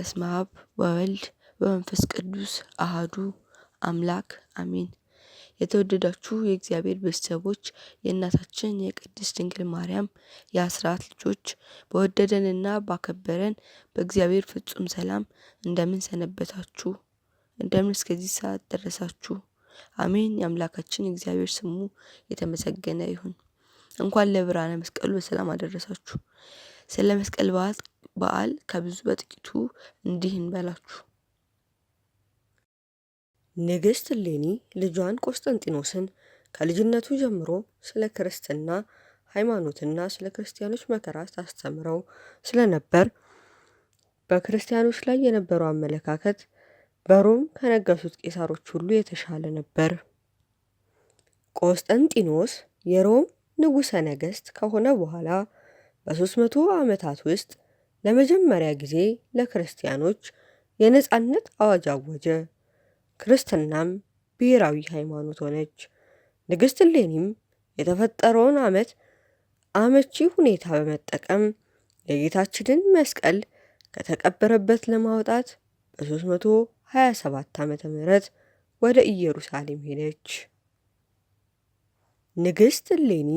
በስመ አብ ወወልድ ወመንፈስ ቅዱስ አሃዱ አምላክ አሜን። የተወደዳችሁ የእግዚአብሔር ቤተሰቦች የእናታችን የቅድስት ድንግል ማርያም የአስራት ልጆች በወደደንና ባከበረን በእግዚአብሔር ፍጹም ሰላም እንደምን ሰነበታችሁ? እንደምን እስከዚህ ሰዓት ደረሳችሁ? አሜን። የአምላካችን እግዚአብሔር ስሙ የተመሰገነ ይሁን። እንኳን ለብርሃነ መስቀሉ በሰላም አደረሳችሁ። ስለ መስቀል በዓል ከብዙ በጥቂቱ እንዲህ እንበላችሁ። ንግሥት እሌኒ ልጇን ቆስጠንጢኖስን ከልጅነቱ ጀምሮ ስለ ክርስትና ሃይማኖትና ስለ ክርስቲያኖች መከራ ታስተምረው ስለነበር በክርስቲያኖች ላይ የነበረው አመለካከት በሮም ከነገሱት ቄሳሮች ሁሉ የተሻለ ነበር። ቆስጠንጢኖስ የሮም ንጉሠ ነገሥት ከሆነ በኋላ በ300 ዓመታት ውስጥ ለመጀመሪያ ጊዜ ለክርስቲያኖች የነጻነት አዋጅ አወጀ። ክርስትናም ብሔራዊ ሃይማኖት ሆነች። ንግሥት እሌኒም የተፈጠረውን አመቺ ሁኔታ በመጠቀም የጌታችንን መስቀል ከተቀበረበት ለማውጣት በ327 ዓመተ ምህረት ወደ ኢየሩሳሌም ሄደች። ንግሥት እሌኒ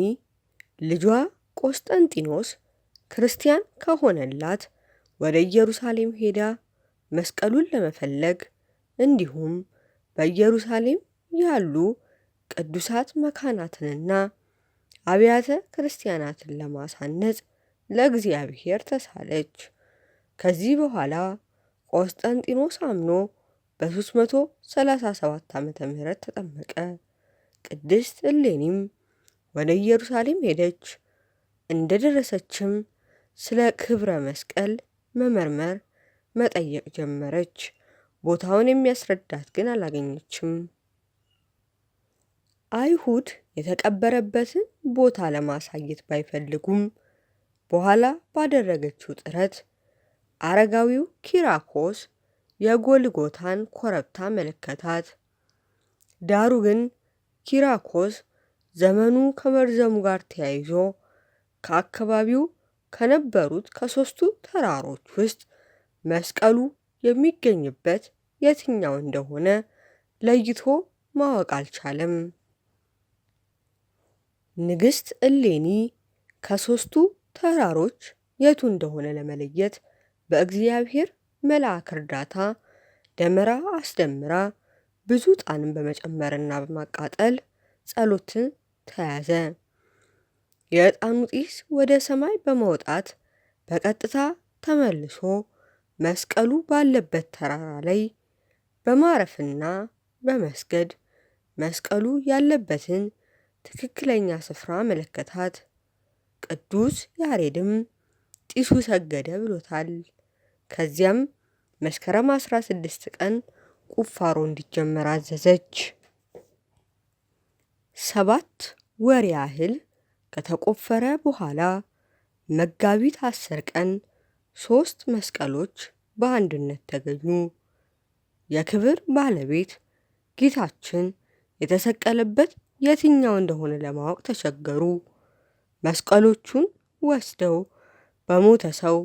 ልጇ ቆስጠንጢኖስ ክርስቲያን ከሆነላት ወደ ኢየሩሳሌም ሄዳ መስቀሉን ለመፈለግ እንዲሁም በኢየሩሳሌም ያሉ ቅዱሳት መካናትንና አብያተ ክርስቲያናትን ለማሳነጽ ለእግዚአብሔር ተሳለች። ከዚህ በኋላ ቆስጠንጢኖስ አምኖ በ337 ዓመተ ምህረት ተጠመቀ። ቅድስት እሌኒም ወደ ኢየሩሳሌም ሄደች። እንደደረሰችም ስለ ክብረ መስቀል መመርመር መጠየቅ ጀመረች። ቦታውን የሚያስረዳት ግን አላገኘችም። አይሁድ የተቀበረበትን ቦታ ለማሳየት ባይፈልጉም በኋላ ባደረገችው ጥረት አረጋዊው ኪራኮስ የጎልጎታን ኮረብታ መለከታት። ዳሩ ግን ኪራኮስ ዘመኑ ከመርዘሙ ጋር ተያይዞ ከአካባቢው ከነበሩት ከሦስቱ ተራሮች ውስጥ መስቀሉ የሚገኝበት የትኛው እንደሆነ ለይቶ ማወቅ አልቻለም። ንግሥት እሌኒ ከሦስቱ ተራሮች የቱ እንደሆነ ለመለየት በእግዚአብሔር መልአክ እርዳታ ደመራ አስደምራ ብዙ ዕጣንን በመጨመርና በማቃጠል ጸሎትን ተያዘ። የዕጣኑ ጢስ ወደ ሰማይ በመውጣት በቀጥታ ተመልሶ መስቀሉ ባለበት ተራራ ላይ በማረፍና በመስገድ መስቀሉ ያለበትን ትክክለኛ ስፍራ መለከታት። ቅዱስ ያሬድም ጢሱ ሰገደ ብሎታል። ከዚያም መስከረም 16 ቀን ቁፋሮ እንዲጀመር አዘዘች። 7 ወር ያህል ከተቆፈረ በኋላ መጋቢት 10 ቀን 3 መስቀሎች በአንድነት ተገኙ። የክብር ባለቤት ጌታችን የተሰቀለበት የትኛው እንደሆነ ለማወቅ ተቸገሩ። መስቀሎቹን ወስደው በሞተ ሰው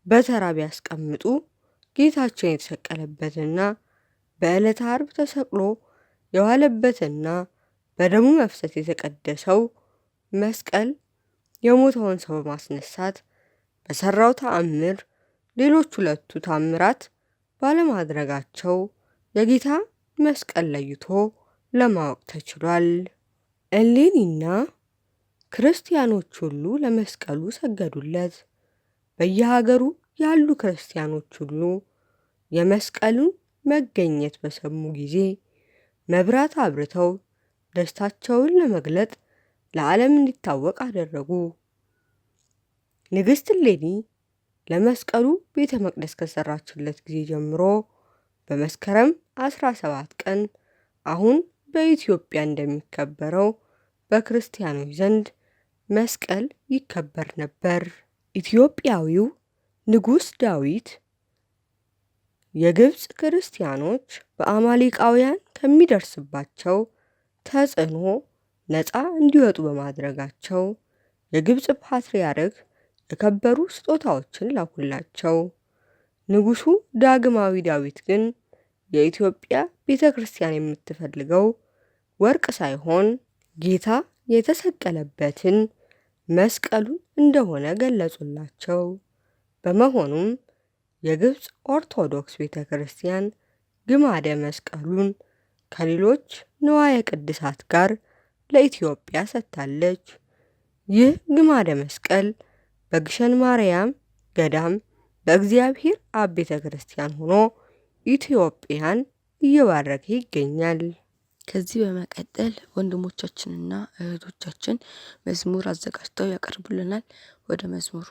በተራ ቢያስቀምጡ ጌታችን የተሰቀለበትና በዕለተ ዓርብ ተሰቅሎ የዋለበትና በደሙ መፍሰስ የተቀደሰው መስቀል የሞተውን ሰው በማስነሳት በሰራው ተአምር ሌሎች ሁለቱ ተአምራት ባለማድረጋቸው የጌታ መስቀል ለይቶ ለማወቅ ተችሏል። እሌኒና ክርስቲያኖች ሁሉ ለመስቀሉ ሰገዱለት። በየሀገሩ ያሉ ክርስቲያኖች ሁሉ የመስቀሉን መገኘት በሰሙ ጊዜ መብራት አብርተው ደስታቸውን ለመግለጥ ለዓለም እንዲታወቅ አደረጉ። ንግሥት እሌኒ ለመስቀሉ ቤተ መቅደስ ከሰራችለት ጊዜ ጀምሮ በመስከረም 17 ቀን አሁን በኢትዮጵያ እንደሚከበረው በክርስቲያኖች ዘንድ መስቀል ይከበር ነበር። ኢትዮጵያዊው ንጉሥ ዳዊት የግብፅ ክርስቲያኖች በአማሌቃውያን ከሚደርስባቸው ተጽዕኖ ነፃ እንዲወጡ በማድረጋቸው የግብፅ ፓትርያርክ የከበሩ ስጦታዎችን ላኩላቸው። ንጉሡ ዳግማዊ ዳዊት ግን የኢትዮጵያ ቤተ ክርስቲያን የምትፈልገው ወርቅ ሳይሆን ጌታ የተሰቀለበትን መስቀሉን እንደሆነ ገለጹላቸው። በመሆኑም የግብፅ ኦርቶዶክስ ቤተ ክርስቲያን ግማደ መስቀሉን ከሌሎች ንዋየ ቅድሳት ጋር ለኢትዮጵያ ሰጥታለች። ይህ ግማደ መስቀል በግሸን ማርያም ገዳም በእግዚአብሔር አብ ቤተ ክርስቲያን ሆኖ ኢትዮጵያን እየባረከ ይገኛል። ከዚህ በመቀጠል ወንድሞቻችንና እህቶቻችን መዝሙር አዘጋጅተው ያቀርቡልናል። ወደ መዝሙሩ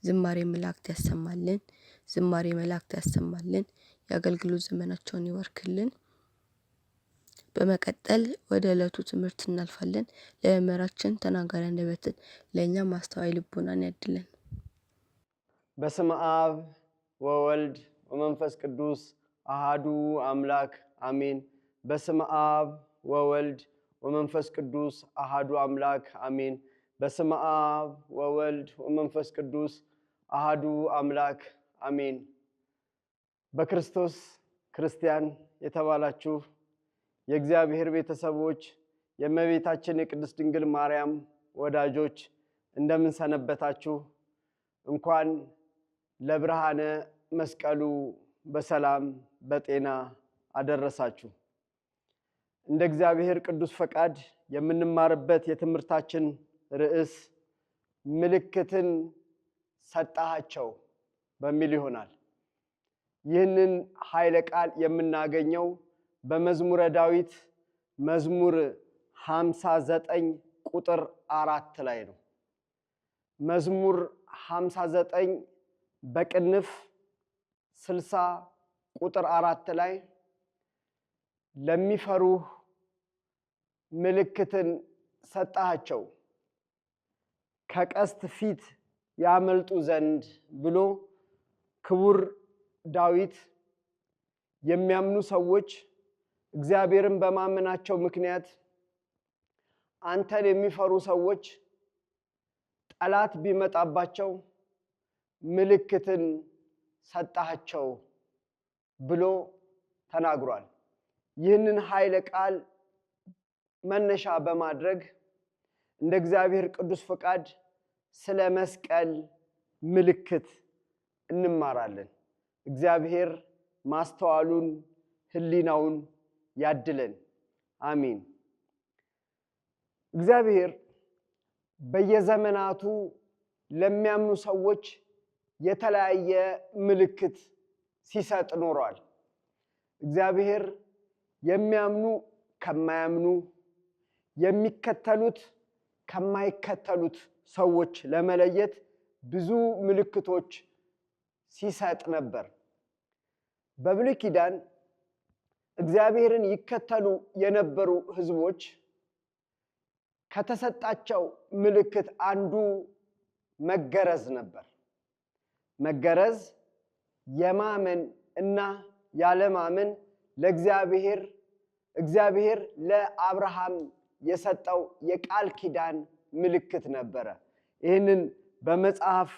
ዝማሬ መላእክት ያሰማልን። ዝማሬ መላእክት ያሰማልን። የአገልግሎት ዘመናቸውን ይባርክልን። በመቀጠል ወደ ዕለቱ ትምህርት እናልፋለን። ለመምህራችን ተናጋሪ አንደበትን ለእኛ ማስተዋይ ልቦናን ያድለን። በስመ አብ ወወልድ ወመንፈስ ቅዱስ አሃዱ አምላክ አሜን። በስመ አብ ወወልድ ወመንፈስ ቅዱስ አሃዱ አምላክ አሜን። በስመ አብ ወወልድ ወመንፈስ ቅዱስ አሃዱ አምላክ አሜን። በክርስቶስ ክርስቲያን የተባላችሁ የእግዚአብሔር ቤተሰቦች፣ የእመቤታችን የቅድስት ድንግል ማርያም ወዳጆች እንደምን ሰነበታችሁ? እንኳን ለብርሃነ መስቀሉ በሰላም በጤና አደረሳችሁ። እንደ እግዚአብሔር ቅዱስ ፈቃድ የምንማርበት የትምህርታችን ርዕስ ምልክትን ሰጣቸው በሚል ይሆናል። ይህንን ኃይለ ቃል የምናገኘው በመዝሙረ ዳዊት መዝሙር 59 ቁጥር 4 ላይ ነው። መዝሙር 59 በቅንፍ 60 ቁጥር 4 ላይ ለሚፈሩህ ምልክትን ሰጣቸው ከቀስት ፊት ያመልጡ ዘንድ ብሎ ክቡር ዳዊት የሚያምኑ ሰዎች እግዚአብሔርን በማመናቸው ምክንያት አንተን የሚፈሩ ሰዎች ጠላት ቢመጣባቸው ምልክትን ሰጣቸው ብሎ ተናግሯል። ይህንን ኃይለ ቃል መነሻ በማድረግ እንደ እግዚአብሔር ቅዱስ ፈቃድ ስለ መስቀል ምልክት እንማራለን። እግዚአብሔር ማስተዋሉን ሕሊናውን ያድለን። አሜን። እግዚአብሔር በየዘመናቱ ለሚያምኑ ሰዎች የተለያየ ምልክት ሲሰጥ ኖሯል። እግዚአብሔር የሚያምኑ ከማያምኑ የሚከተሉት ከማይከተሉት ሰዎች ለመለየት ብዙ ምልክቶች ሲሰጥ ነበር። በብሉይ ኪዳን እግዚአብሔርን ይከተሉ የነበሩ ሕዝቦች ከተሰጣቸው ምልክት አንዱ መገረዝ ነበር። መገረዝ የማመን እና ያለማመን እግዚአብሔር ለአብርሃም የሰጠው የቃል ኪዳን ምልክት ነበረ። ይህንን በመጽሐፍ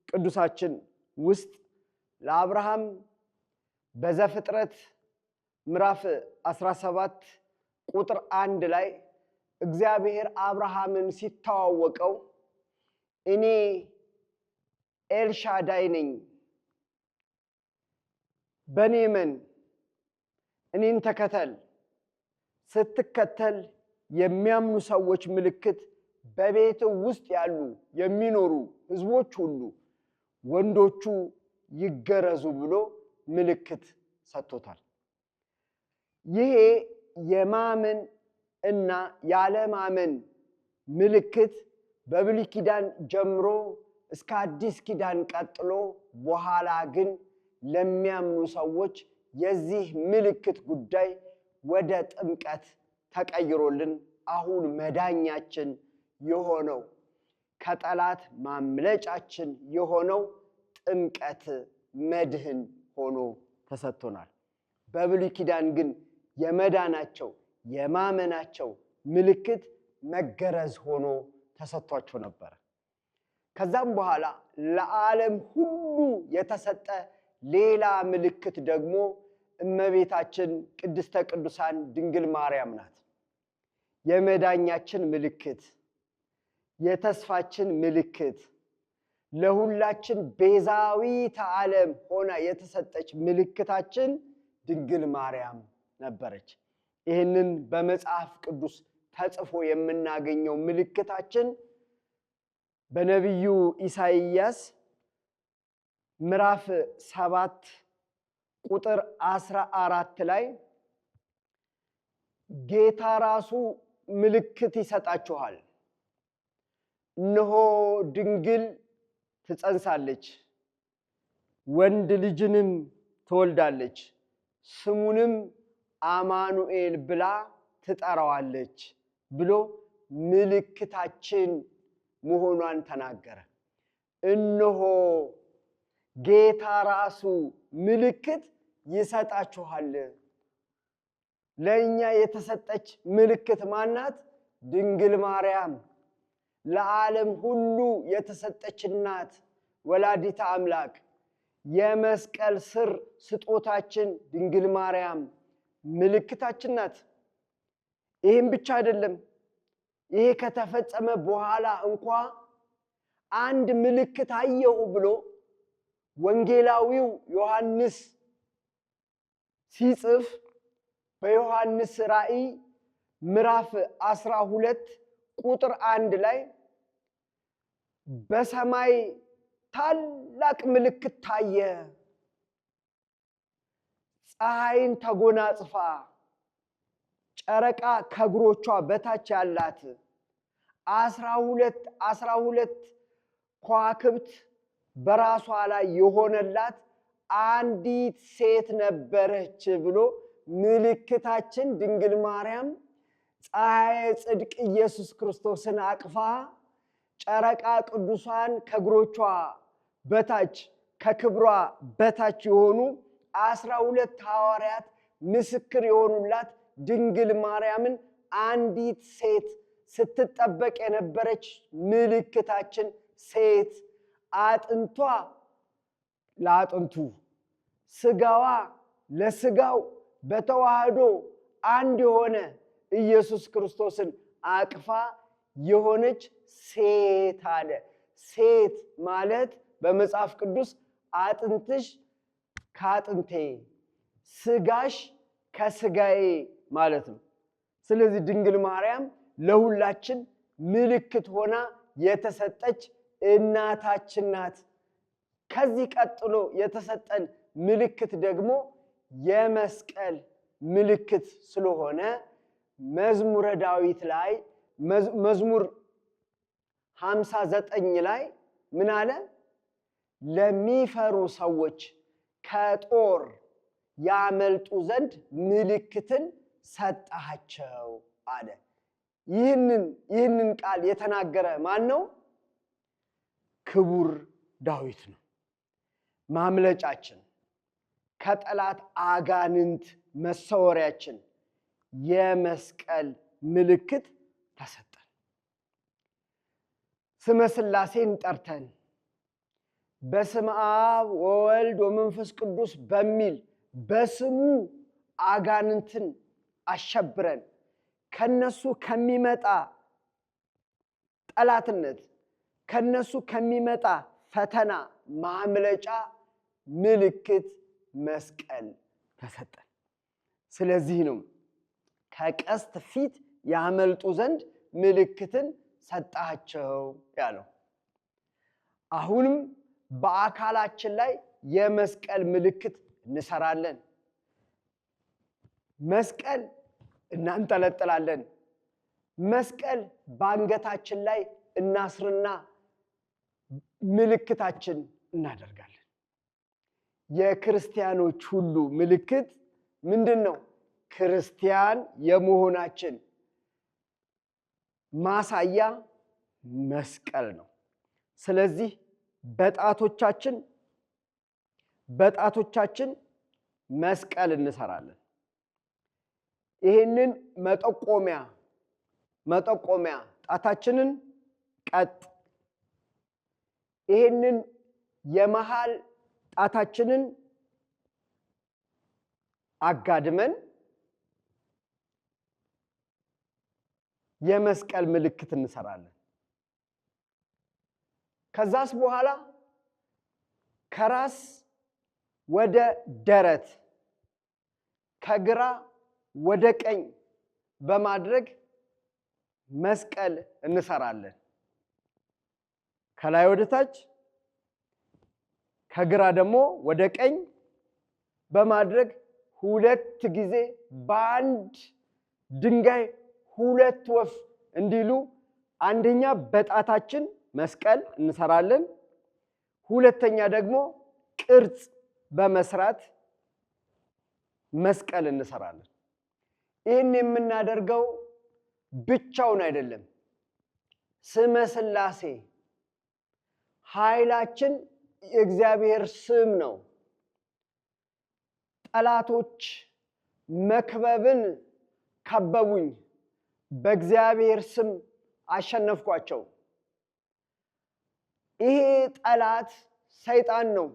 ቅዱሳችን ውስጥ ለአብርሃም በዘፍጥረት ምዕራፍ 17 ቁጥር 1 ላይ እግዚአብሔር አብርሃምን ሲተዋወቀው እኔ ኤልሻዳይ ነኝ፣ በእኔ እመን፣ እኔን ተከተል፣ ስትከተል የሚያምኑ ሰዎች ምልክት በቤት ውስጥ ያሉ የሚኖሩ ሕዝቦች ሁሉ ወንዶቹ ይገረዙ ብሎ ምልክት ሰጥቶታል። ይሄ የማመን እና ያለማመን ምልክት በብሉይ ኪዳን ጀምሮ እስከ አዲስ ኪዳን ቀጥሎ በኋላ ግን ለሚያምኑ ሰዎች የዚህ ምልክት ጉዳይ ወደ ጥምቀት ተቀይሮልን አሁን መዳኛችን የሆነው ከጠላት ማምለጫችን የሆነው ጥምቀት መድህን ሆኖ ተሰጥቶናል። በብሉይ ኪዳን ግን የመዳናቸው የማመናቸው ምልክት መገረዝ ሆኖ ተሰጥቷቸው ነበር። ከዛም በኋላ ለዓለም ሁሉ የተሰጠ ሌላ ምልክት ደግሞ እመቤታችን ቅድስተ ቅዱሳን ድንግል ማርያም ናት። የመዳኛችን ምልክት፣ የተስፋችን ምልክት፣ ለሁላችን ቤዛዊተ ዓለም ሆና የተሰጠች ምልክታችን ድንግል ማርያም ነበረች። ይህንን በመጽሐፍ ቅዱስ ተጽፎ የምናገኘው ምልክታችን በነቢዩ ኢሳይያስ ምዕራፍ 7 ቁጥር 14 ላይ ጌታ ራሱ ምልክት ይሰጣችኋል፣ እነሆ ድንግል ትጸንሳለች፣ ወንድ ልጅንም ትወልዳለች፣ ስሙንም አማኑኤል ብላ ትጠራዋለች ብሎ ምልክታችን መሆኗን ተናገረ። እነሆ ጌታ ራሱ ምልክት ይሰጣችኋል። ለእኛ የተሰጠች ምልክት ማናት? ድንግል ማርያም። ለዓለም ሁሉ የተሰጠች እናት ወላዲተ አምላክ፣ የመስቀል ስር ስጦታችን ድንግል ማርያም ምልክታችን ናት። ይህም ብቻ አይደለም። ይሄ ከተፈጸመ በኋላ እንኳ አንድ ምልክት አየሁ ብሎ ወንጌላዊው ዮሐንስ ሲጽፍ በዮሐንስ ራእይ ምዕራፍ 12 ቁጥር 1 ላይ በሰማይ ታላቅ ምልክት ታየ፣ ፀሐይን ተጎናጽፋ ጨረቃ ከእግሮቿ በታች ያላት 12 ከዋክብት በራሷ ላይ የሆነላት አንዲት ሴት ነበረች ብሎ ምልክታችን ድንግል ማርያም ፀሐየ ጽድቅ ኢየሱስ ክርስቶስን አቅፋ ጨረቃ ቅዱሳን ከእግሮቿ በታች ከክብሯ በታች የሆኑ 12 ሐዋርያት ምስክር የሆኑላት ድንግል ማርያምን አንዲት ሴት ስትጠበቅ የነበረች ምልክታችን ሴት አጥንቷ ለአጥንቱ ስጋዋ ለስጋው በተዋህዶ አንድ የሆነ ኢየሱስ ክርስቶስን አቅፋ የሆነች ሴት አለ። ሴት ማለት በመጽሐፍ ቅዱስ አጥንትሽ ከአጥንቴ ስጋሽ ከስጋዬ ማለት ነው። ስለዚህ ድንግል ማርያም ለሁላችን ምልክት ሆና የተሰጠች እናታችን ናት። ከዚህ ቀጥሎ የተሰጠን ምልክት ደግሞ የመስቀል ምልክት ስለሆነ መዝሙረ ዳዊት ላይ መዝሙር 59 ላይ ምን አለ? ለሚፈሩ ሰዎች ከጦር ያመልጡ ዘንድ ምልክትን ሰጣቸው አለ። ይህንን ቃል የተናገረ ማን ነው? ክቡር ዳዊት ነው። ማምለጫችን፣ ከጠላት አጋንንት መሰወሪያችን የመስቀል ምልክት ተሰጠን። ስመ ሥላሴን ጠርተን በስመ አብ ወወልድ ወመንፈስ ቅዱስ በሚል በስሙ አጋንንትን አሸብረን ከነሱ ከሚመጣ ጠላትነት ከነሱ ከሚመጣ ፈተና ማምለጫ ምልክት መስቀል ተሰጠን። ስለዚህ ነው ከቀስት ፊት ያመልጡ ዘንድ ምልክትን ሰጣቸው ያለው። አሁንም በአካላችን ላይ የመስቀል ምልክት እንሰራለን። መስቀል እናንጠለጥላለን። መስቀል በአንገታችን ላይ እናስርና ምልክታችን እናደርጋለን። የክርስቲያኖች ሁሉ ምልክት ምንድን ነው? ክርስቲያን የመሆናችን ማሳያ መስቀል ነው። ስለዚህ በጣቶቻችን መስቀል እንሰራለን። ይህንን መጠቆሚያ ጣታችንን ቀጥ፣ ይህንን የመሃል ጣታችንን አጋድመን የመስቀል ምልክት እንሰራለን። ከዛስ በኋላ ከራስ ወደ ደረት ከግራ ወደ ቀኝ በማድረግ መስቀል እንሰራለን። ከላይ ወደ ታች ከግራ ደግሞ ወደ ቀኝ በማድረግ ሁለት ጊዜ በአንድ ድንጋይ ሁለት ወፍ እንዲሉ አንደኛ በጣታችን መስቀል እንሰራለን፣ ሁለተኛ ደግሞ ቅርጽ በመስራት መስቀል እንሰራለን። ይህን የምናደርገው ብቻውን አይደለም። ስመ ሥላሴ ኃይላችን የእግዚአብሔር ስም ነው። ጠላቶች መክበብን ከበቡኝ፣ በእግዚአብሔር ስም አሸነፍኳቸው። ይሄ ጠላት ሰይጣን ነው።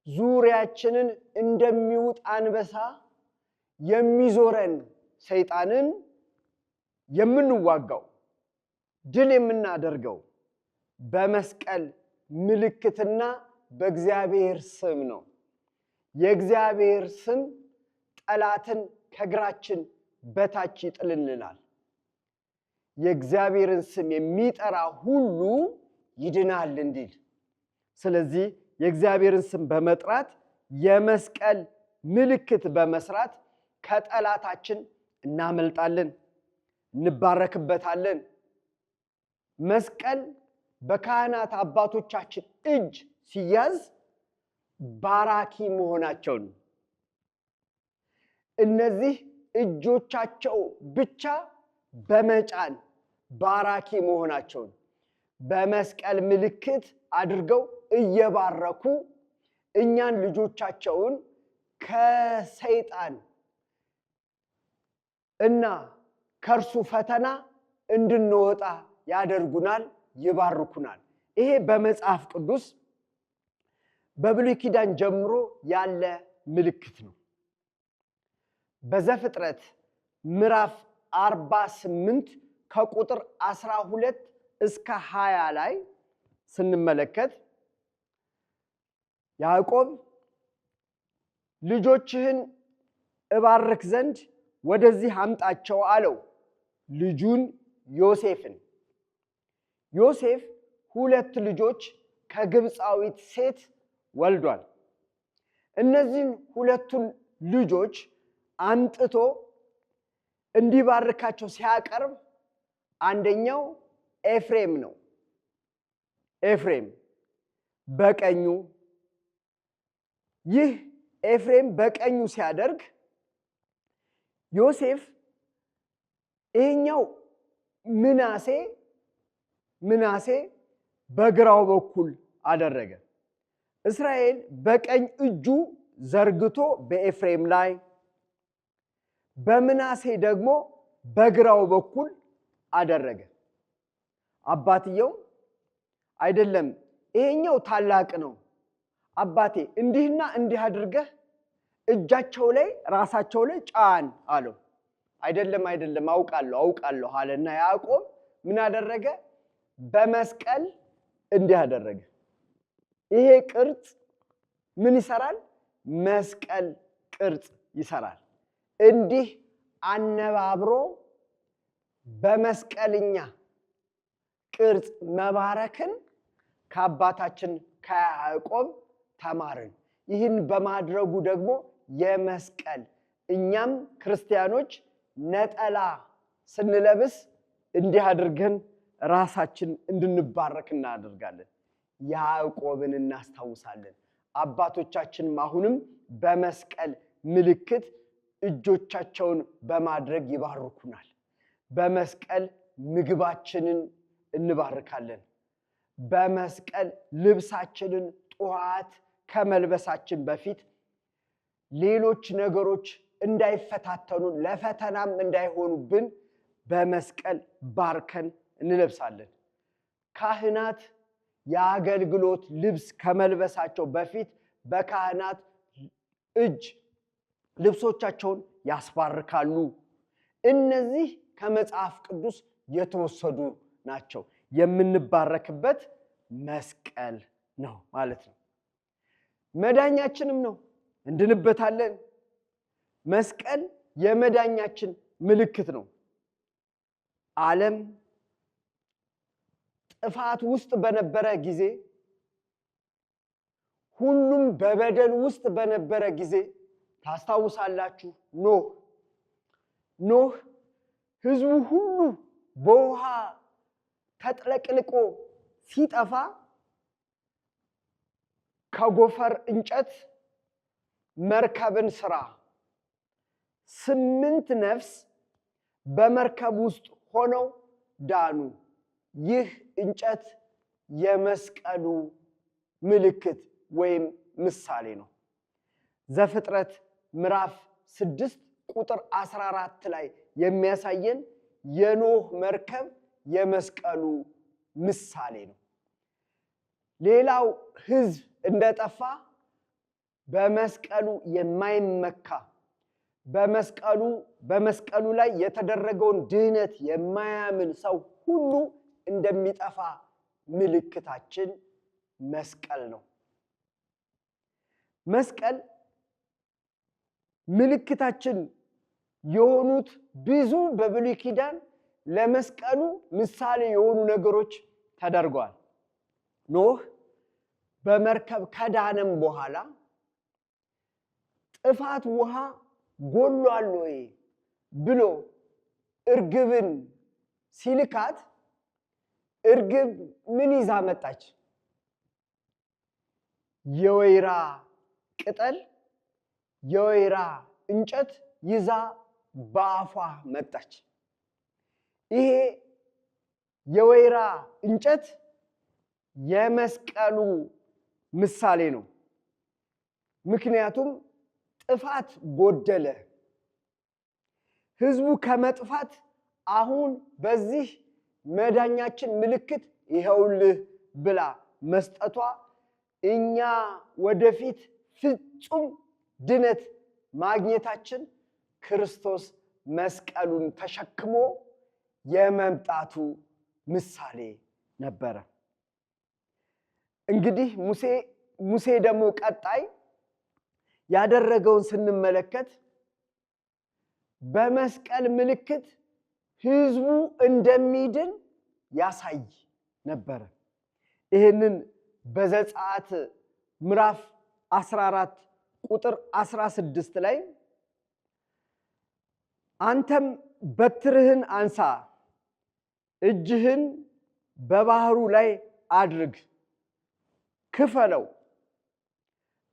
ዙሪያችንን እንደሚውጥ አንበሳ የሚዞረን ሰይጣንን የምንዋጋው ድል የምናደርገው በመስቀል ምልክትና በእግዚአብሔር ስም ነው። የእግዚአብሔር ስም ጠላትን ከእግራችን በታች ይጥልልናል። የእግዚአብሔርን ስም የሚጠራ ሁሉ ይድናል እንዲል። ስለዚህ የእግዚአብሔርን ስም በመጥራት የመስቀል ምልክት በመስራት ከጠላታችን እናመልጣለን፣ እንባረክበታለን። መስቀል በካህናት አባቶቻችን እጅ ሲያዝ ባራኪ መሆናቸውን፣ እነዚህ እጆቻቸው ብቻ በመጫን ባራኪ መሆናቸውን በመስቀል ምልክት አድርገው እየባረኩ እኛን ልጆቻቸውን ከሰይጣን እና ከእርሱ ፈተና እንድንወጣ ያደርጉናል፣ ይባርኩናል። ይሄ በመጽሐፍ ቅዱስ በብሉይ ኪዳን ጀምሮ ያለ ምልክት ነው። በዘፍጥረት ምዕራፍ 48 ከቁጥር 12 እስከ 20 ላይ ስንመለከት ያዕቆብ ልጆችህን እባርክ ዘንድ ወደዚህ አምጣቸው አለው ልጁን ዮሴፍን። ዮሴፍ 2 ልጆች ከግብፃዊት ሴት ወልዷል። እነዚህን 2ቱን ልጆች አምጥቶ እንዲባርካቸው ሲያቀርብ አንደኛው ኤፍሬም ነው። ኤፍሬም በቀኙ፣ ይህ ኤፍሬም በቀኙ ሲያደርግ ዮሴፍ ይሄኛው ምናሴ በግራው በኩል አደረገ። እስራኤል በቀኝ እጁ ዘርግቶ በኤፍሬም ላይ፣ በምናሴ ደግሞ በግራው በኩል አደረገ። አባትየው አይደለም ይሄኛው ታላቅ ነው አባቴ እንዲህና እንዲህ አድርገህ እጃቸው ላይ ራሳቸው ላይ ጫን አለው። አይደለም አውቃለሁ አለና ያዕቆብ ምን አደረገ? በመስቀል እንዲህ አደረገ። ይሄ ቅርጽ ምን ይሰራል? መስቀል ቅርጽ ይሰራል። እንዲህ አነባብሮ በመስቀልኛ ቅርጽ መባረክን ከአባታችን ከያዕቆብ ተማርን። ይህን በማድረጉ ደግሞ የመስቀል እኛም ክርስቲያኖች ነጠላ ስንለብስ እንዲህ አድርገን ራሳችን እንድንባረክ እናደርጋለን። ያዕቆብን እናስታውሳለን። አባቶቻችንም አሁንም በመስቀል ምልክት እጆቻቸውን በማድረግ ይባርኩናል። በመስቀል ምግባችንን እንባርካለን። በመስቀል ልብሳችንን ጠዋት ከመልበሳችን በፊት ሌሎች ነገሮች እንዳይፈታተኑን ለፈተናም እንዳይሆኑብን በመስቀል ባርከን እንለብሳለን። ካህናት የአገልግሎት ልብስ ከመልበሳቸው በፊት በካህናት እጅ ልብሶቻቸውን ያስባርካሉ። እነዚህ ከመጽሐፍ ቅዱስ የተወሰዱ ናቸው። የምንባረክበት መስቀል ነው ማለት ነው። መዳኛችንም ነው፣ እንድንበታለን። መስቀል የመዳኛችን ምልክት ነው። ዓለም ጥፋት ውስጥ በነበረ ጊዜ፣ ሁሉም በበደል ውስጥ በነበረ ጊዜ ታስታውሳላችሁ። ኖህ ሕዝቡ ሁሉ በውሃ ተጥለቅልቆ ሲጠፋ ከጎፈር እንጨት መርከብን ስራ። 8 ነፍስ በመርከብ ውስጥ ሆነው ዳኑ። ይህ እንጨት የመስቀሉ ምልክት ወይም ምሳሌ ነው። ዘፍጥረት ምዕራፍ 6 ቁጥር 14 ላይ የሚያሳየን የኖህ መርከብ የመስቀሉ ምሳሌ ነው። ሌላው ሕዝብ እንደጠፋ በመስቀሉ የማይመካ በመስቀሉ ላይ የተደረገውን ድህነት የማያምን ሰው ሁሉ እንደሚጠፋ ምልክታችን መስቀል ነው። መስቀል ምልክታችን የሆኑት ብዙ በብሉይ ኪዳን ለመስቀሉ ምሳሌ የሆኑ ነገሮች ተደርጓል። ኖህ በመርከብ ከዳነም በኋላ ጥፋት ውሃ ጎሏል ወይ ብሎ እርግብን ሲልካት እርግብ ምን ይዛ መጣች? የወይራ ቅጠል፣ የወይራ እንጨት ይዛ በአፏ መጣች። ይሄ የወይራ እንጨት የመስቀሉ ምሳሌ ነው። ምክንያቱም ጥፋት ጎደለ። ሕዝቡ ከመጥፋት አሁን በዚህ መዳኛችን ምልክት ይኸውልህ ብላ መስጠቷ እኛ ወደፊት ፍጹም ድነት ማግኘታችን ክርስቶስ መስቀሉን ተሸክሞ የመምጣቱ ምሳሌ ነበረ። እንግዲህ ሙሴ ደግሞ ቀጣይ ያደረገውን ስንመለከት በመስቀል ምልክት ሕዝቡ እንደሚድን ያሳይ ነበረ። ይህንን በዘጸአት ምዕራፍ 14 ቁጥር 16 ላይ አንተም በትርህን አንሳ፣ እጅህን በባህሩ ላይ አድርግ፣ ክፈለው፣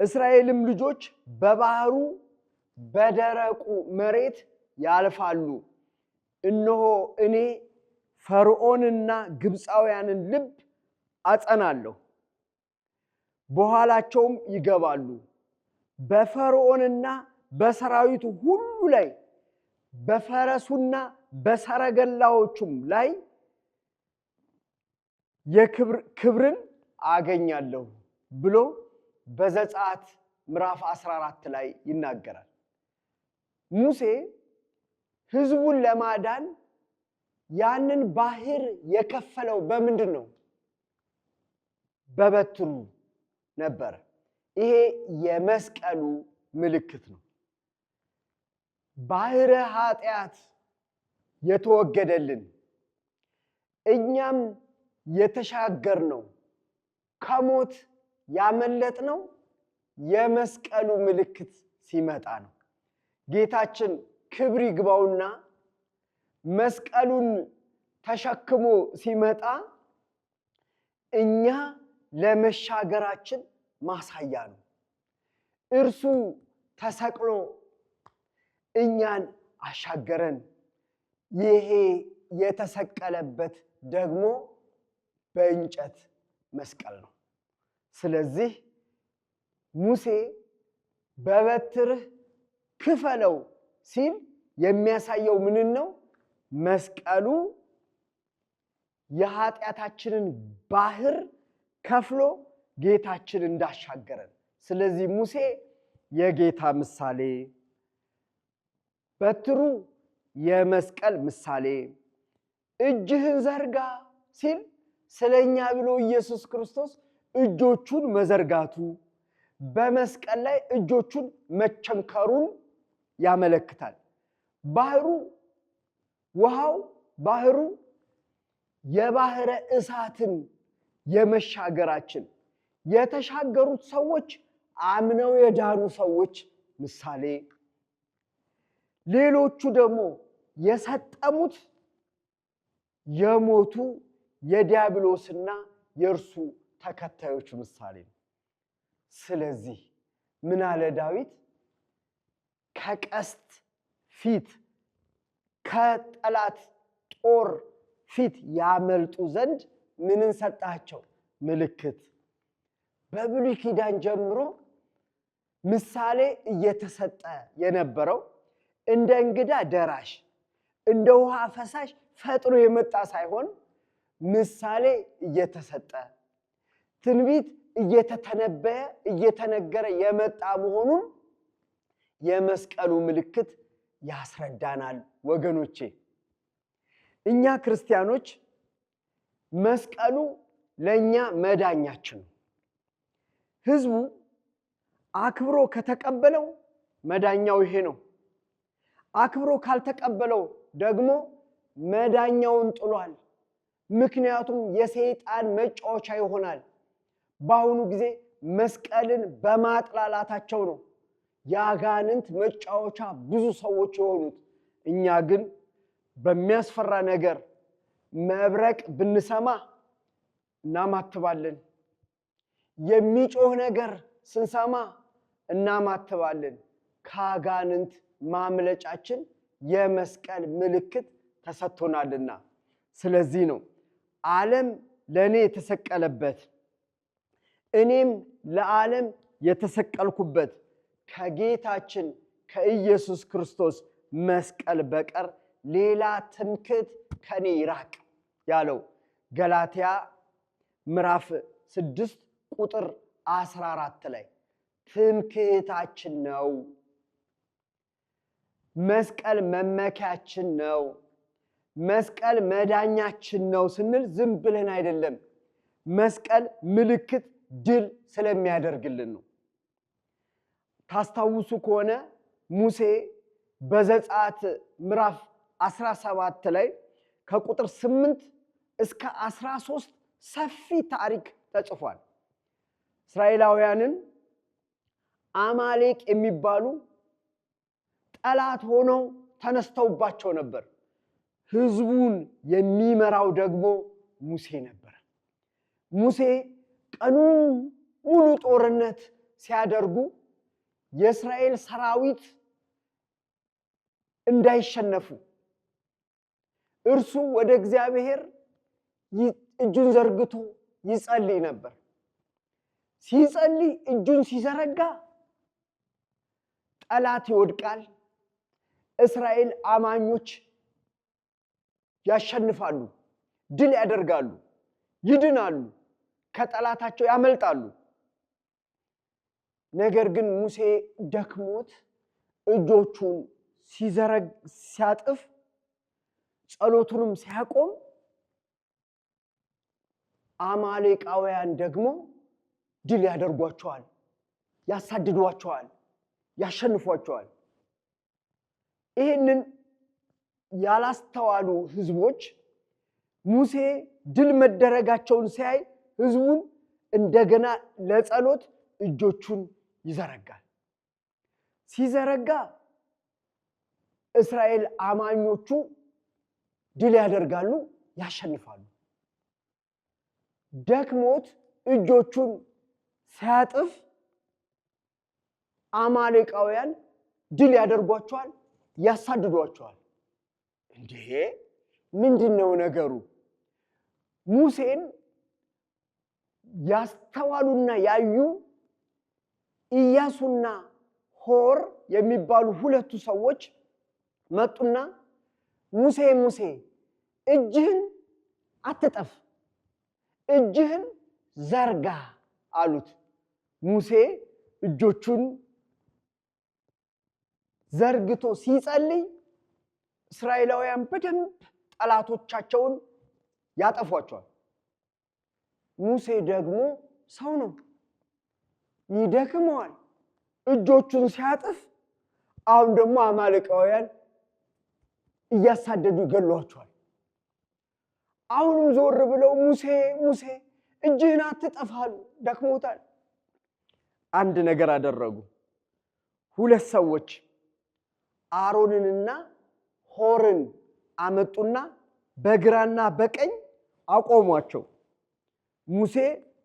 እስራኤልም ልጆች በባህሩ በደረቁ መሬት ያልፋሉ። እነሆ እኔ ፈርዖንና ግብፃውያንን ልብ አጸናለሁ፣ በኋላቸውም ይገባሉ፣ በፈርዖንና በሰራዊቱ ሁሉ ላይ በፈረሱና በሰረገላዎቹም ላይ ክብርን አገኛለሁ ብሎ በዘጸአት ምዕራፍ 14 ላይ ይናገራል። ሙሴ ሕዝቡን ለማዳን ያንን ባህር የከፈለው በምንድን ነው? በበትሩ ነበር። ይሄ የመስቀሉ ምልክት ነው። ባህረ ኃጢአት የተወገደልን እኛም የተሻገርነው ከሞት ያመለጥነው የመስቀሉ ምልክት ሲመጣ ነው። ጌታችን ክብር ይግባውና መስቀሉን ተሸክሞ ሲመጣ እኛ ለመሻገራችን ማሳያ ነው። እርሱ ተሰቅሎ እኛን አሻገረን። ይሄ የተሰቀለበት ደግሞ በእንጨት መስቀል ነው። ስለዚህ ሙሴ በበትርህ ክፈለው ሲል የሚያሳየው ምንን ነው? መስቀሉ የኃጢአታችንን ባህር ከፍሎ ጌታችን እንዳሻገረን። ስለዚህ ሙሴ የጌታ ምሳሌ፣ በትሩ የመስቀል ምሳሌ፣ እጅህን ዘርጋ ሲል ስለኛ ብሎ ኢየሱስ ክርስቶስ እጆቹን መዘርጋቱ በመስቀል ላይ እጆቹን መቸንከሩን ያመለክታል። ባህሩ የባህረ እሳትን የመሻገራችን የተሻገሩት ሰዎች አምነው የዳኑ ሰዎች ምሳሌ፣ ሌሎቹ ደግሞ የሰጠሙት የሞቱ የዲያብሎስና የእርሱ ተከታዮች ምሳሌ ነው። ስለዚህ ምን አለ ዳዊት? ከቀስት ፊት ከጠላት ጦር ፊት ያመልጡ ዘንድ ምንን ሰጣቸው? ምልክት። በብሉይ ኪዳን ጀምሮ ምሳሌ እየተሰጠ የነበረው እንደ እንግዳ ደራሽ እንደ ውሃ ፈሳሽ ፈጥሮ የመጣ ሳይሆን ምሳሌ እየተሰጠ ትንቢት እየተተነበየ እየተነገረ የመጣ መሆኑን የመስቀሉ ምልክት ያስረዳናል። ወገኖቼ እኛ ክርስቲያኖች መስቀሉ ለኛ መዳኛችን ነው። ሕዝቡ አክብሮ ከተቀበለው መዳኛው ይሄ ነው። አክብሮ ካልተቀበለው ደግሞ መዳኛውን ጥሏል። ምክንያቱም የሰይጣን መጫወቻ ይሆናል። በአሁኑ ጊዜ መስቀልን በማጥላላታቸው ነው የአጋንንት መጫወቻ ብዙ ሰዎች የሆኑት። እኛ ግን በሚያስፈራ ነገር መብረቅ ብንሰማ እናማትባለን። የሚጮህ ነገር ስንሰማ እናማትባለን። ከአጋንንት ማምለጫችን የመስቀል ምልክት ተሰጥቶናልና። ስለዚህ ነው ዓለም ለእኔ የተሰቀለበት እኔም ለዓለም የተሰቀልኩበት ከጌታችን ከኢየሱስ ክርስቶስ መስቀል በቀር ሌላ ትምክህት ከኔ ይራቅ ያለው ገላትያ ምዕራፍ 6 ቁጥር 14 ላይ ትምክህታችን ነው። መስቀል መመኪያችን ነው። መስቀል መዳኛችን ነው ስንል ዝም ብለን አይደለም። መስቀል ምልክት ድል ስለሚያደርግልን ነው። ታስታውሱ ከሆነ ሙሴ በዘጸአት ምዕራፍ 17 ላይ ከቁጥር 8 እስከ 13 ሰፊ ታሪክ ተጽፏል። እስራኤላውያንን አማሌቅ የሚባሉ ጠላት ሆነው ተነስተውባቸው ነበር። ህዝቡን የሚመራው ደግሞ ሙሴ ነበር። ሙሴ ቀኑን ሙሉ ጦርነት ሲያደርጉ የእስራኤል ሰራዊት እንዳይሸነፉ እርሱ ወደ እግዚአብሔር እጁን ዘርግቶ ይጸልይ ነበር። ሲጸልይ እጁን ሲዘረጋ ጠላት ይወድቃል። እስራኤል አማኞች ያሸንፋሉ፣ ድል ያደርጋሉ፣ ይድናሉ፣ ከጠላታቸው ያመልጣሉ። ነገር ግን ሙሴ ደክሞት እጆቹን ሲያጥፍ ጸሎቱንም ሲያቆም አማሌቃውያን ደግሞ ድል ያደርጓቸዋል፣ ያሳድዷቸዋል፣ ያሸንፏቸዋል። ይህንን ያላስተዋሉ ህዝቦች ሙሴ ድል መደረጋቸውን ሲያይ ህዝቡን እንደገና ለጸሎት እጆቹን ይዘረጋል። ሲዘረጋ እስራኤል አማኞቹ ድል ያደርጋሉ፣ ያሸንፋሉ። ደክሞት እጆቹን ሲያጥፍ አማሌቃውያን ድል ያደርጓቸዋል፣ ያሳድዷቸዋል። እንዴ ምንድነው ነገሩ? ሙሴን ያስተዋሉና ያዩ ኢያሱና ሆር የሚባሉ ሁለቱ ሰዎች መጡና ሙሴ ሙሴ እጅህን አትጠፍ፣ እጅህን ዘርጋ አሉት። ሙሴ እጆቹን ዘርግቶ ሲጸልይ እስራኤላውያን በደንብ ጠላቶቻቸውን ያጠፏቸዋል። ሙሴ ደግሞ ሰው ነው፣ ይደክመዋል። እጆቹን ሲያጥፍ አሁን ደግሞ አማሌቃውያን እያሳደዱ ይገሏቸዋል። አሁንም ዞር ብለው ሙሴ ሙሴ እጅህን አትጠፋሉ፣ ደክሞታል። አንድ ነገር አደረጉ። ሁለት ሰዎች አሮንንና ሆርን አመጡና በግራና በቀኝ አቆሟቸው። ሙሴ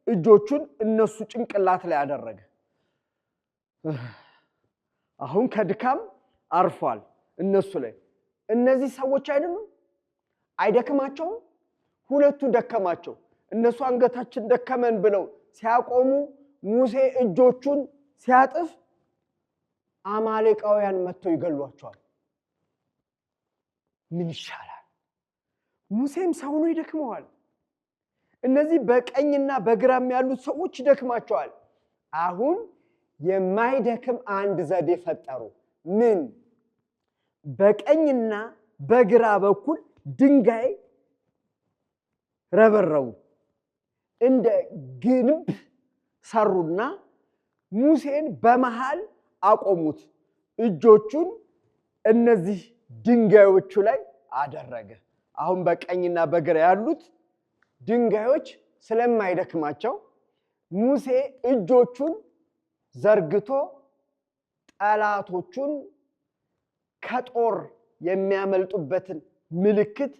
እጆቹን እነሱ ጭንቅላት ላይ አደረገ። አሁን ከድካም አርፏል እነሱ ላይ። እነዚህ ሰዎች አይደሉም? አይደክማቸውም? ሁለቱ ደከማቸው። እነሱ አንገታችን ደከመን ብለው ሲያቆሙ ሙሴ እጆቹን ሲያጥፍ አማሌቃውያን መጥተው ይገሏቸዋል። ምን ይሻላል? ሙሴም ሰው ነው፣ ይደክመዋል። እነዚህ በቀኝና በግራም ያሉት ሰዎች ይደክማቸዋል። አሁን የማይደክም አንድ ዘዴ ፈጠሩ። ምን? በቀኝና በግራ በኩል ድንጋይ ረበረቡ። እንደ ግንብ ሰሩና ሙሴን በመሃል አቆሙት። እጆቹን እነዚህ ድንጋዮቹ ላይ አደረገ። አሁን በቀኝና በግራ ያሉት ድንጋዮች ስለማይደክማቸው ሙሴ እጆቹን ዘርግቶ ጠላቶቹን ከጦር የሚያመልጡበትን ምልክት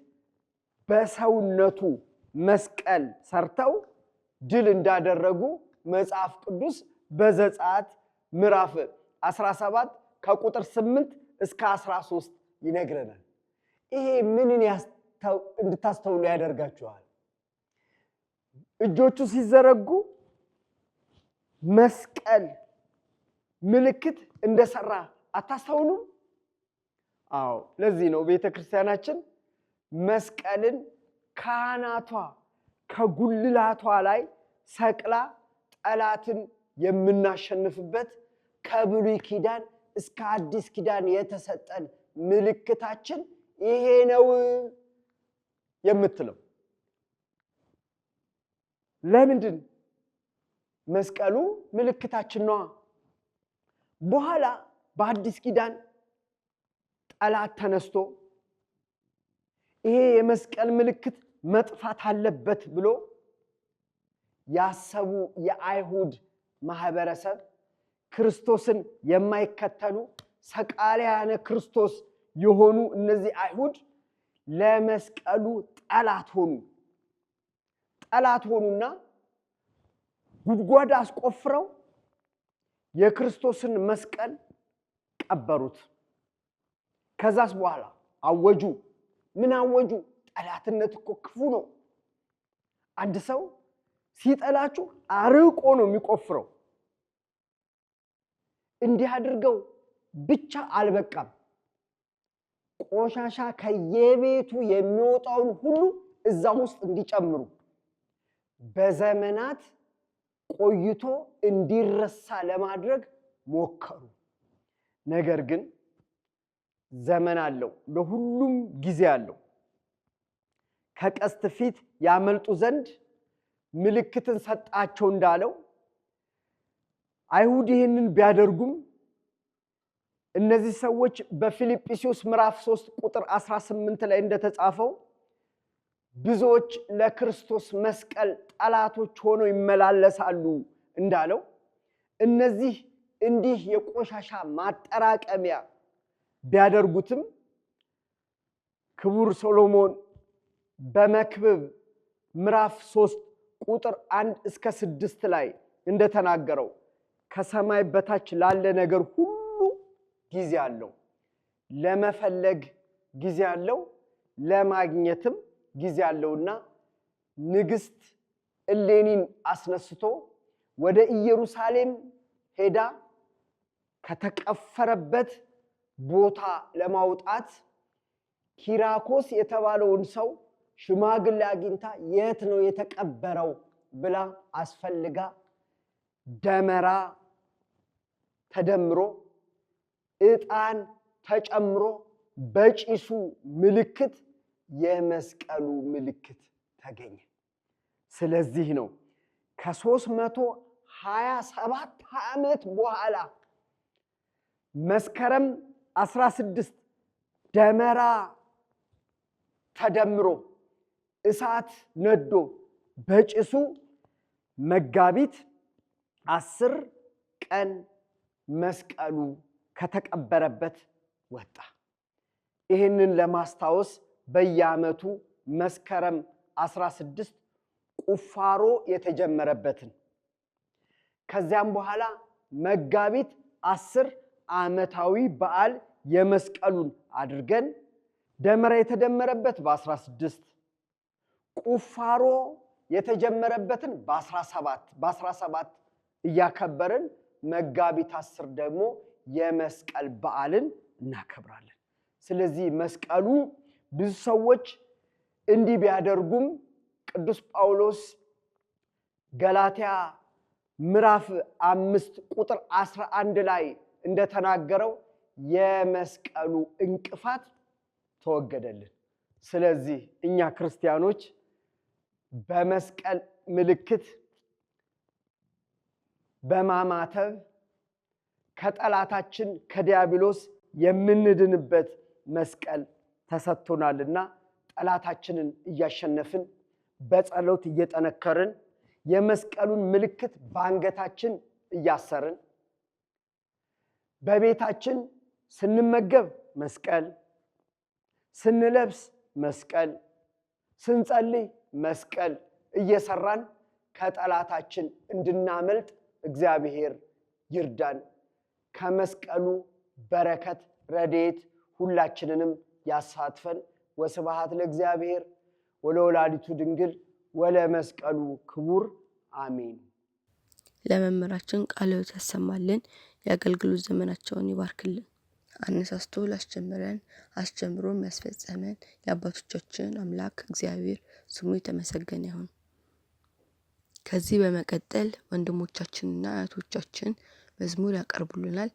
በሰውነቱ መስቀል ሰርተው ድል እንዳደረጉ መጽሐፍ ቅዱስ በዘጸአት ምዕራፍ 17 ከቁጥር 8 እስከ 13 ይነግረናል። ይሄ ምንን እንድታስተውሉ ያደርጋችኋል? እጆቹ ሲዘረጉ መስቀል ምልክት እንደሰራ አታስተውሉም? አዎ ለዚህ ነው ቤተክርስቲያናችን መስቀልን ካህናቷ ከጉልላቷ ላይ ሰቅላ ጠላትን የምናሸንፍበት ከብሉይ ኪዳን እስከ አዲስ ኪዳን የተሰጠን ምልክታችን ይሄ ነው የምትለው። ለምንድን? መስቀሉ ምልክታችን ነው። በኋላ በአዲስ ኪዳን ጠላት ተነስቶ ይሄ የመስቀል ምልክት መጥፋት አለበት ብሎ ያሰቡ የአይሁድ ማህበረሰብ ክርስቶስን የማይከተሉ ሰቃልያነ ክርስቶስ የሆኑ እነዚህ አይሁድ ለመስቀሉ ጠላት ሆኑና ጉድጓድ አስቆፍረው የክርስቶስን መስቀል ቀበሩት። ከዛስ በኋላ አወጁ። ምን አወጁ? ጠላትነት እኮ ክፉ ነው። አንድ ሰው ሲጠላችሁ አርቆ ነው የሚቆፍረው። እንዲህ አድርገው ብቻ አልበቃም። ቆሻሻ ከየቤቱ የሚወጣውን ሁሉ እዛ ውስጥ እንዲጨምሩ በዘመናት ቆይቶ እንዲረሳ ለማድረግ ሞከሩ። ነገር ግን ዘመን አለው፣ ለሁሉም ጊዜ አለው። ከቀስት ፊት ያመልጡ ዘንድ ምልክትን ሰጣቸው እንዳለው አይሁድ ይህንን ቢያደርጉም እነዚህ ሰዎች በፊልጵስዩስ ምዕራፍ 3 ቁጥር 18 ላይ እንደተጻፈው ብዙዎች ለክርስቶስ መስቀል ጠላቶች ሆነው ይመላለሳሉ እንዳለው እነዚህ እንዲህ የቆሻሻ ማጠራቀሚያ ቢያደርጉትም ክቡር ሶሎሞን በመክብብ ምዕራፍ 3 ቁጥር 1 እስከ 6 ላይ እንደተናገረው ከሰማይ በታች ላለ ነገር ሁሉ ጊዜ አለው፣ ለመፈለግ ጊዜ አለው፣ ለማግኘትም ጊዜ አለውና ንግስት እሌኒን አስነስቶ ወደ ኢየሩሳሌም ሄዳ ከተቀፈረበት ቦታ ለማውጣት ኪራኮስ የተባለውን ሰው ሽማግሌ አግኝታ የት ነው የተቀበረው ብላ አስፈልጋ ደመራ ተደምሮ ዕጣን ተጨምሮ በጭሱ ምልክት የመስቀሉ ምልክት ተገኘ። ስለዚህ ነው ከ327 ዓመት በኋላ መስከረም 16 ደመራ ተደምሮ እሳት ነዶ በጭሱ መጋቢት 10 ቀን መስቀሉ ከተቀበረበት ወጣ። ይህንን ለማስታወስ በየዓመቱ መስከረም 16 ቁፋሮ የተጀመረበትን ከዚያም በኋላ መጋቢት 10 ዓመታዊ በዓል የመስቀሉን አድርገን ደመራ የተደመረበት በ16 ቁፋሮ የተጀመረበትን በ17 እያከበርን መጋቢት 10 ደግሞ የመስቀል በዓልን እናከብራለን። ስለዚህ መስቀሉ ብዙ ሰዎች እንዲህ ቢያደርጉም ቅዱስ ጳውሎስ ገላትያ ምዕራፍ 5 ቁጥር 11 ላይ እንደተናገረው የመስቀሉ እንቅፋት ተወገደልን። ስለዚህ እኛ ክርስቲያኖች በመስቀል ምልክት በማማተብ ከጠላታችን ከዲያብሎስ የምንድንበት መስቀል ተሰጥቶናልና ጠላታችንን እያሸነፍን በጸሎት እየጠነከርን የመስቀሉን ምልክት በአንገታችን እያሰርን በቤታችን ስንመገብ መስቀል፣ ስንለብስ መስቀል፣ ስንጸልይ መስቀል እየሰራን ከጠላታችን እንድናመልጥ እግዚአብሔር ይርዳን። ከመስቀሉ በረከት ረድኤት ሁላችንንም ያሳትፈን። ወስብሐት ለእግዚአብሔር ወለወላዲቱ ድንግል ወለመስቀሉ ክቡር አሜን። ለመምህራችን ቃለ ሕይወት ያሰማልን፣ የአገልግሎት ዘመናቸውን ይባርክልን። አነሳስቶ ላስጀመረን አስጀምሮ የሚያስፈጸመን የአባቶቻችን አምላክ እግዚአብሔር ስሙ የተመሰገነ ይሁን። ከዚህ በመቀጠል ወንድሞቻችንና አያቶቻችን መዝሙር ያቀርቡልናል።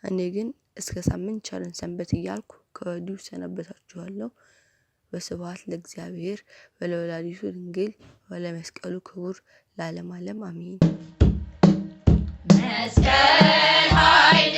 እኔ ግን እስከ ሳምንት ቸርን ሰንበት እያልኩ ከወዲሁ ሰነበታችኋለሁ። በስብሐት ለእግዚአብሔር ወለወላዲቱ ድንግል ወለመስቀሉ ክቡር ለዓለመ ዓለም አሜን። መስቀል ኃይል